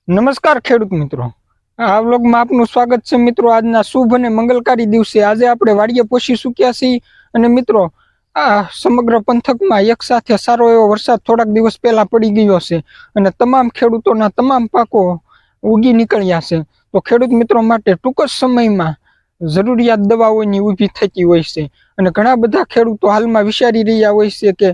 નમસ્કાર ખેડૂત મિત્રો, આ વ્લોગમાં આપનું સ્વાગત છે મિત્રો। આજના શુભ અને મંગલકારી દિવસે આજે આપણે વાડીએ પહોંચી ચૂક્યા છીએ અને મિત્રો આ સમગ્ર પંથકમાં એક સાથે સારો એવો વરસાદ થોડાક દિવસ પહેલા પડી ગયો છે અને તમામ ખેડૂતોના તમામ પાકો ઉગી નીકળ્યા છે। તો ખેડૂત મિત્રો માટે ટૂંક જ સમયમાં જરૂરિયાત દવાઓની ઊભી થતી હોય છે અને ઘણા બધા ખેડૂતો હાલમાં વિચારી રહ્યા હોય છે કે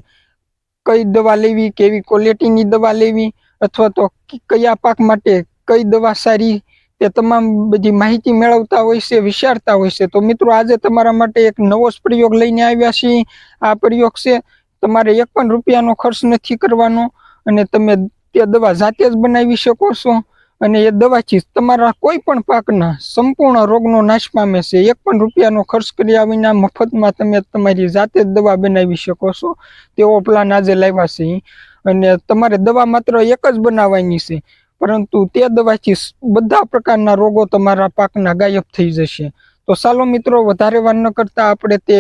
કઈ દવા લેવી, કેવી ક્વોલિટીની દવા લેવી અથવા તો કયા પાક માટે કઈ દવા સારી, તે તમામ બધી માહિતી મેળવતા હોય છે, વિચારતા હોય છે। તો મિત્રો આજે તમારા માટે એક નવો જ પ્રયોગ લઈને આવ્યા છીએ। આ પ્રયોગ છે તમારે એક પણ રૂપિયાનો ખર્ચ નથી કરવાનો અને તમે તે દવા જાતે જ બનાવી શકો છો અને એ દવાથી તમારા કોઈ પણ પાકના સંપૂર્ણ રોગનો નાશ પામે છે। એક પણ રૂપિયાનો ખર્ચ કર્યા વિના મફતમાં તમે તમારી જાતે જ દવા બનાવી શકો છો। તેવો પ્લાન આજે લાવ્યા છે અને તમારે દવા માત્ર એક જ બનાવવાની છે, પરંતુ તે દવાથી બધા પ્રકારના રોગો તમારા પાકના ગાયબ થઈ જશે। તો ચાલો મિત્રો વધારે વાર ન કરતા આપણે તે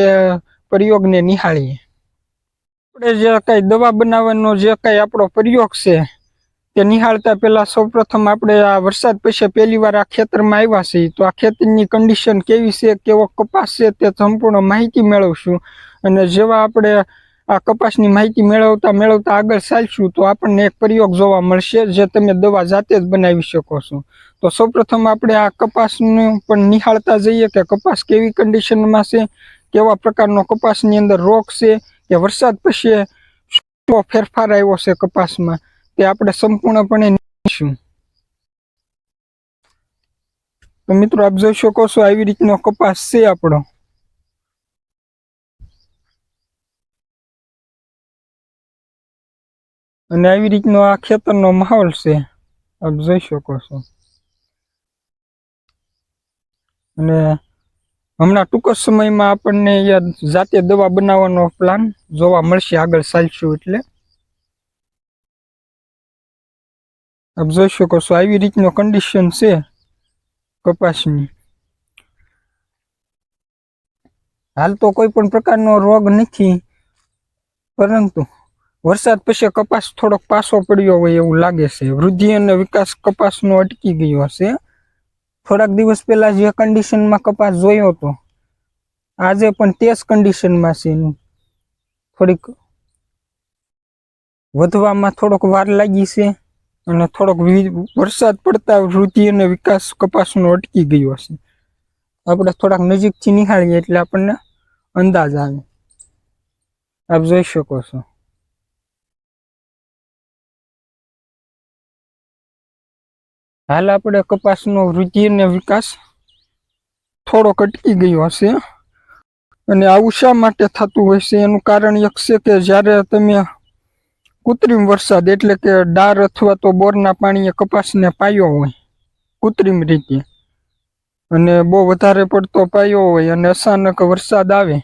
પ્રયોગને નિહાળીએ। આપણે જે કઈ દવા બનાવવાનો જે કઈ આપણો પ્રયોગ છે તે નિહાળતા પહેલા સૌપ્રથમ આપણે આ વરસાદ પછી પહેલી વાર આ ખેતરમાં આવ્યા છીએ, તો આ ખેતરની કન્ડિશન કેવી છે, કેવો કપાસ છે તે સંપૂર્ણ માહિતી મેળવશું અને જેવા આપણે આ કપાસની માહિતી મેળવતા આગળ ચાલશું તો આપણને એક પ્રયોગ જોવા મળશે જે તમે દવા જાતે જ બનાવી શકો છો। તો સૌપ્રથમ આપણે આ કપાસનું પણ નિહાળતા જઈએ કે કપાસ કેવી કન્ડિશનમાં છે, કેવા પ્રકારનો કપાસની અંદર રોગ છે કે વરસાદ પછી શું ફેરફાર આવ્યો છે કપાસમાં, તે આપણે સંપૂર્ણપણે નિહાળીશું। તો મિત્રો આપ જોઈ શકો છો આવી રીતનો કપાસ છે આપણો અને આવી રીતનો આ ખેતરનો માહોલ છે, આપ જોઈ શકો છો। અને હમણાં ટૂંક જ સમયમાં આપણને જાતે દવા બનાવવાનો પ્લાન જોવા મળશે આગળ ચાલશું એટલે। આપ જોઈ શકો છો આવી રીતનો કન્ડિશન છે કપાસની। હાલ તો કોઈ પણ પ્રકારનો રોગ નથી, પરંતુ વરસાદ પછી કપાસ થોડોક પાછો પડ્યો હોય એવું લાગે છે। વૃદ્ધિ અને વિકાસ કપાસનો અટકી ગયો હશે। થોડાક દિવસ પહેલા જે કન્ડિશનમાં કપાસ જોયો હતો આજે પણ તે જ કન્ડિશનમાં છે। થોડીક વધવામાં થોડોક વાર લાગી છે અને થોડોક વરસાદ પડતા વૃદ્ધિ અને વિકાસ કપાસનો અટકી ગયો છે। આપણે થોડાક નજીકથી નિહાળીએ એટલે આપણને અંદાજ આવે। આપ જોઈ શકો છો હાલ આપણે કપાસનો વૃદ્ધિ અને વિકાસ થોડોક અટકી ગયો હશે અને આવું શા માટે થતું હોય છે એનું કારણ એક છે કે જ્યારે તમે કૃત્રિમ વરસાદ એટલે કે ડાર અથવા તો બોરના પાણીએ કપાસને પાયો હોય કૃત્રિમ રીતે અને બહુ વધારે પડતો પાયો હોય અને અચાનક વરસાદ આવે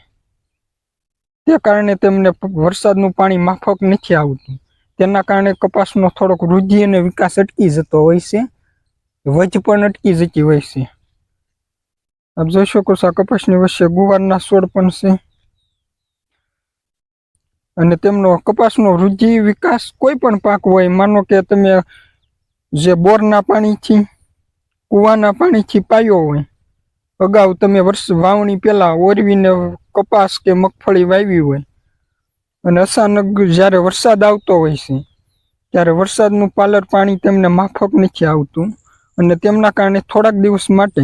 તે કારણે તેમને વરસાદનું પાણી માફક નથી આવતું, તેના કારણે કપાસનો થોડોક વૃદ્ધિ અને વિકાસ અટકી જતો હોય છે, વધ પણ અટકી જતી હોય છે। આપ જોઈ શકો છો આ કપાસની વચ્ચે ગુવારના છોડ પણ છે અને તેમનો કપાસનો વૃદ્ધિ વિકાસ કોઈ પણ પાક હોય, માનો કે તમે જે બોરના પાણીથી કૂવાના પાણીથી પાયો હોય, અગાઉ તમે વાવણી પહેલા ઓરવીને કપાસ કે મગફળી વાવી હોય અને અચાનક જ્યારે વરસાદ આવતો હોય છે ત્યારે વરસાદનું પાલર પાણી તેમને માફક નથી આવતું અને તેમના કારણે થોડાક દિવસ માટે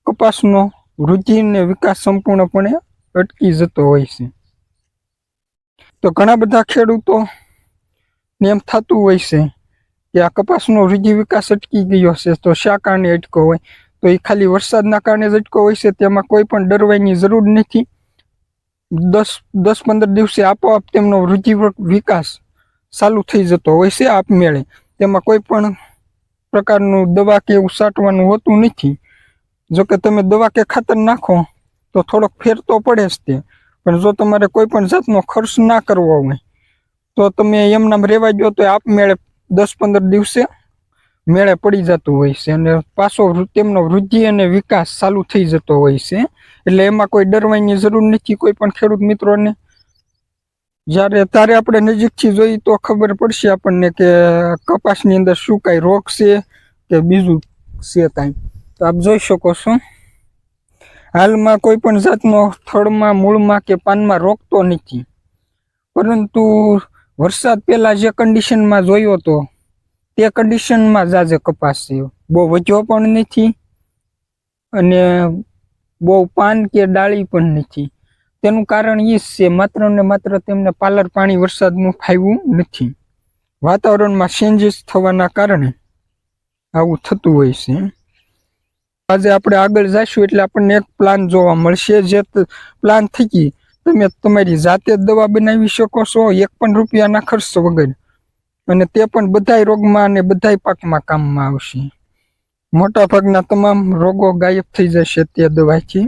કપાસનો વૃદ્ધિ અને વિકાસ સંપૂર્ણપણે અટકી જતો હોય છે। તો ઘણા બધા ખેડૂતોને એમ થતું હોય છે કે આ કપાસનો વૃદ્ધિ વિકાસ અટકી ગયો છે, તો શા કારણે અટકો હોય? તો એ ખાલી વરસાદના કારણે જ અટકો હોય છે, તેમાં કોઈ પણ ડરવાની જરૂર નથી। 10-15 દિવસે આપોઆપ તેમનો વૃદ્ધિ વિકાસ ચાલુ થઈ જતો હોય છે આપમેળે, તેમાં કોઈ પણ પ્રકારનું દવા કે એવું છાંટવાનું હોતું નથી। જોકે તમે દવા કે ખાતર નાખો તો થોડોક ફેર તો પડે જ તે, પણ જો તમારે કોઈ પણ જાતનો ખર્ચ ના કરવો હોય તો તમે એમનામ રહેવા દો તો આપમેળે 10-15 દિવસે મેળે પડી જતું હોય છે અને પાછો તેમનો વૃદ્ધિ અને વિકાસ ચાલુ થઈ જતો હોય છે। એટલે એમાં કોઈ ડરવાની જરૂર નથી કોઈ પણ ખેડૂત મિત્રોને। જ્યારે તારે આપણે નજીકથી જોઈ તો ખબર પડશે આપણને કે કપાસની અંદર શું કાંઈ રોગ છે કે બીજું છે કાંઈ. તો આપ જોઈ શકો છો હાલમાં કોઈ પણ જાતનો થડમાં, મૂળમાં કે પાનમાં રોગ તો નથી, પરંતુ વરસાદ પહેલા જે કન્ડિશનમાં જોયો હતો તે કન્ડિશનમાં જ આજે કપાસ છે. બહુ વધ્યો પણ નથી અને બહુ પાન કે ડાળી પણ નથી. તેનું કારણ એ છે માત્ર ને માત્ર તેમને પાલર પાણી વરસાદનું ફાવ્યું નથી. વાતાવરણમાં ચેન્જીસ થવાના કારણે આવું થતું હોય છે. આજે આપણે આગળ જઈશું એટલે આપણને એક પ્લાન જોવા મળશે, જે પ્લાન થકી તમે તમારી જાતે જ દવા બનાવી શકો છો 1 પણ રૂપિયાના ખર્ચ વગર, અને તે પણ બધાય રોગમાં અને બધાય પાકમાં કામમાં આવશે. મોટા ભાગના તમામ રોગો ગાયબ થઈ જશે તે દવાથી.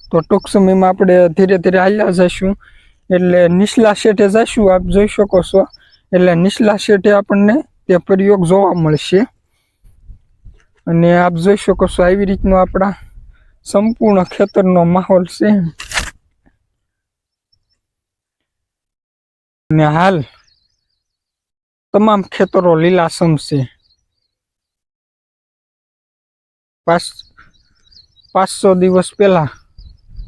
તો ટૂંક સમયમાં આપણે ધીરે ધીરે હાલ્યા જઈશું એટલે નીચલા શેઠે જઈશું. આપ જોઈ શકો છો એટલે નીચલા શેઠે આપણને તે પ્રયોગ જોવા મળશે. અને આપ જોઈ શકો છો આવી રીતનો આપણા સંપૂર્ણ ખેતરનો માહોલ છે. અને હાલ તમામ ખેતરો લીલાછમ છે. 500 દિવસ પહેલા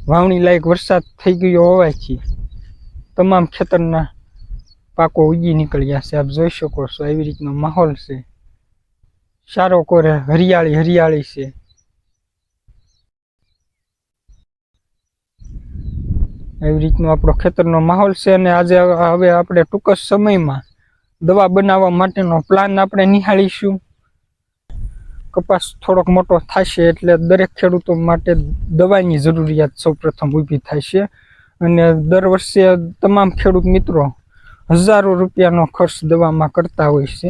વાવણી લાયક વરસાદ થઈ ગયો હોવાથી તમામ ખેતરના પાકો ઉગી નીકળ્યા છે. આપ જોઈ શકો છો આવી રીતનો માહોલ છે. સારો કોરે હરિયાળી હરિયાળી છે. આવી રીતનો આપણો ખેતરનો માહોલ છે. અને આજે હવે આપણે ટૂંક જ સમયમાં દવા બનાવવા માટેનો પ્લાન આપણે નિહાળીશું. કપાસ થોડોક મોટો થશે એટલે દરેક ખેડૂતો માટે દવાની જરૂરિયાત સૌપ્રથમ ઊભી થાય છે. અને દર વર્ષે તમામ ખેડૂત મિત્રો હજારો રૂપિયાનો ખર્ચ દવામાં કરતા હોય છે.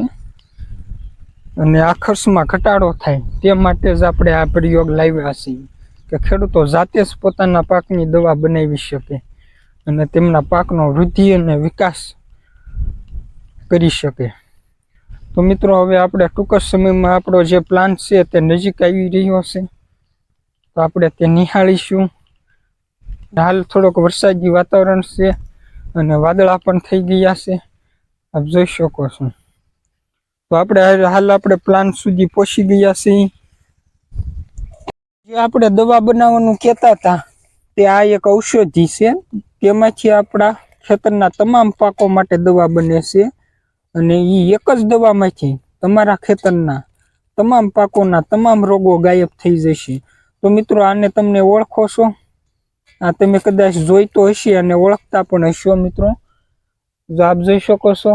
અને આ ખર્ચમાં ઘટાડો થાય તે માટે જ આપણે આ પ્રયોગ લાવ્યા છીએ કે ખેડૂતો જાતે જ પોતાના પાકની દવા બનાવી શકે અને તેમના પાકનો વૃદ્ધિ અને વિકાસ કરી શકે. તો મિત્રો હવે આપણે ટૂંક જ સમયમાં આપણો જે પ્લાન છે તે નજીક આવી રહ્યો છે, તો આપણે તે નિહાળીશું. હાલ થોડોક વરસાદી વાતાવરણ છે અને વાદળા પણ થઈ ગયા છે, આપ જોઈ શકો છો. તો આપણે પ્લાન સુધી પહોંચી ગયા છીએ. જે આપણે દવા બનાવવાનું કહેતા હતા તે આ એક ઔષધિ છે. તેમાંથી આપણા ખેતરના તમામ પાકો માટે દવા બને છે. અને એ એક જ દવામાંથી તમારા ખેતરના તમામ પાકોના તમામ રોગો ગાયબ થઈ જશે. તો મિત્રો આને તમને ઓળખો છો? આ તમે કદાચ જોઈતો હશે અને ઓળખતા પણ હશો. મિત્રો જો આપ જોઈ શકો છો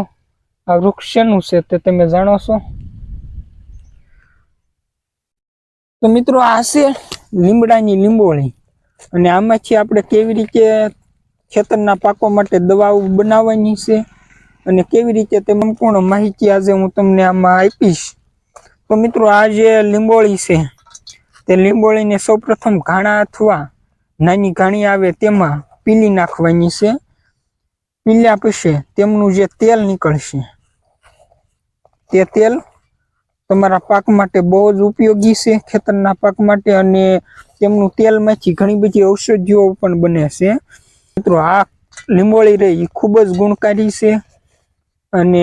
આ વૃક્ષ શેનું છે તે તમે જાણો છો? તો મિત્રો આ છે લીમડાની લીંબોળી. અને આમાંથી આપણે કેવી રીતે ખેતરના પાકો માટે દવાઓ બનાવવાની છે અને કેવી રીતે તે સંપૂર્ણ માહિતી આજે હું તમને આમાં આપીશ. તો મિત્રો આ જે લીંબોળી છે તે લીંબોળીને સૌપ્રથમ ઘાણા અથવા નાની ઘાણી આવે તેમાં પીલી નાખવાની છે. પીલ્યા પછી તેમનું જે તેલ નીકળશે તે તેલ તમારા પાક માટે બહુ જ ઉપયોગી છે, ખેતરના પાક માટે. અને તેમનું તેલમાંથી ઘણી બધી ઔષધિઓ પણ બને છે. મિત્રો આ લીંબોળી રહી ખૂબ જ ગુણકારી છે. અને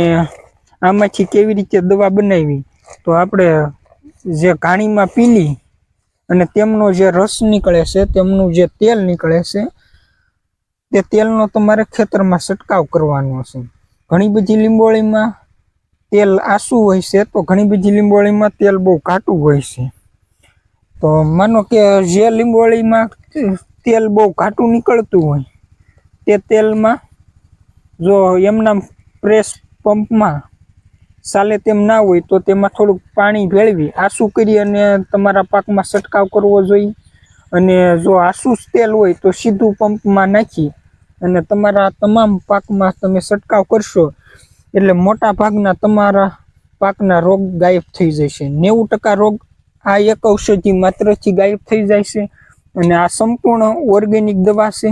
આમાંથી કેવી રીતે દવા બનાવી, તો આપણે જે ઘાણીમાં પીલી અને તેમનો જે રસ નીકળે છે, તેમનું જે તેલ નીકળે છે, તે તેલનો તમારે ખેતરમાં છંટકાવ કરવાનો છે. ઘણી બધી લીંબોળીમાં તેલ આસું હોય છે, તો ઘણી બધી લીંબોળીમાં તેલ બહુ ઘાટું હોય છે. તો માનો કે જે લીંબોળીમાં તેલ બહુ ઘાટું નીકળતું હોય તે તેલમાં જો એમના પ્રેસ પંપમાં ચાલે તેમ ના હોય તો તેમાં થોડુંક પાણી ભેળવી આસું કરી અને તમારા પાકમાં છંટકાવ કરવો જોઈએ. અને જો આસું તેલ હોય તો સીધું પંપમાં નાખી અને તમારા તમામ પાકમાં તમે છંટકાવ કરશો એટલે મોટા ભાગના તમારા પાકના રોગ ગાયબ થઈ જશે. 90% રોગ આ એક ઔષધિ માત્રથી ગાયબ થઈ જાય છે. અને આ સંપૂર્ણ ઓર્ગેનિક દવા છે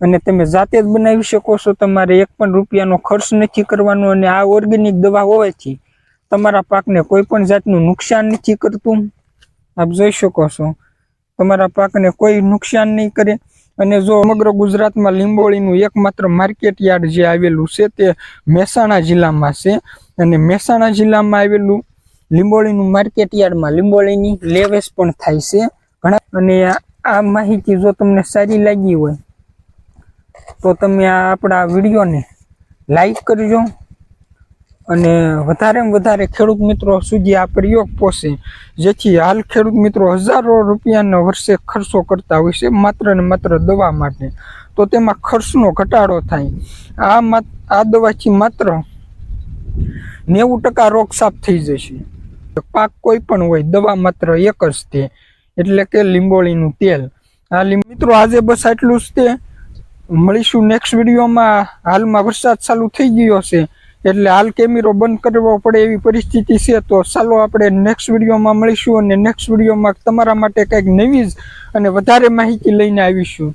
અને તમે જાતે જ બનાવી શકો છો. તમારે 1 પણ રૂપિયાનો ખર્ચ નથી કરવાનો. અને આ ઓર્ગેનિક દવા હોવાથી તમારા પાકને કોઈ પણ જાતનું નુકસાન નથી કરતું. આપ જોઈ શકો છો તમારા પાકને કોઈ નુકસાન નહીં કરે. અને જો સમગ્ર ગુજરાતમાં લીંબોળીનું એકમાત્ર માર્કેટ યાર્ડ જે આવેલું છે તે મહેસાણા જિલ્લામાં છે અને મહેસાણા જિલ્લામાં આવેલું લીંબોળીનું માર્કેટ યાર્ડમાં લીંબોળીની લેવેસ પણ થાય છે ઘણા. અને આ માહિતી જો તમને સારી લાગી હોય તો તમે આ આપણા વિડીયોને લાઈક કરજો અને વધારેમાં વધારે ખેડૂત મિત્રો સુધી આ પ્રયોગ પહોંચે, જેથી હાલ ખેડૂત મિત્રો હજારો રૂપિયાના વર્ષે ખર્ચો કરતા હોય છે માત્ર ને માત્ર દવા માટે, તો તેમાં ખર્ચનો ઘટાડો થાય. આ દવાથી માત્ર 90% રોગ સાફ થઈ જશે. પાક કોઈ પણ હોય, દવા માત્ર એક જ તે, એટલે કે લીંબોળીનું તેલ. મિત્રો આજે બસ આટલું જ તે. મળીશું નેક્સ્ટ વિડીયોમાં. હાલમાં વરસાદ ચાલુ થઈ ગયો છે એટલે હાલ કેમેરો બંધ કરવો પડે એવી પરિસ્થિતિ છે, તો ચાલો આપણે નેક્સ્ટ વિડીયોમાં મળીશું અને નેક્સ્ટ વિડીયોમાં તમારા માટે કંઈક નવી જ અને વધારે માહિતી લઈને આવીશું.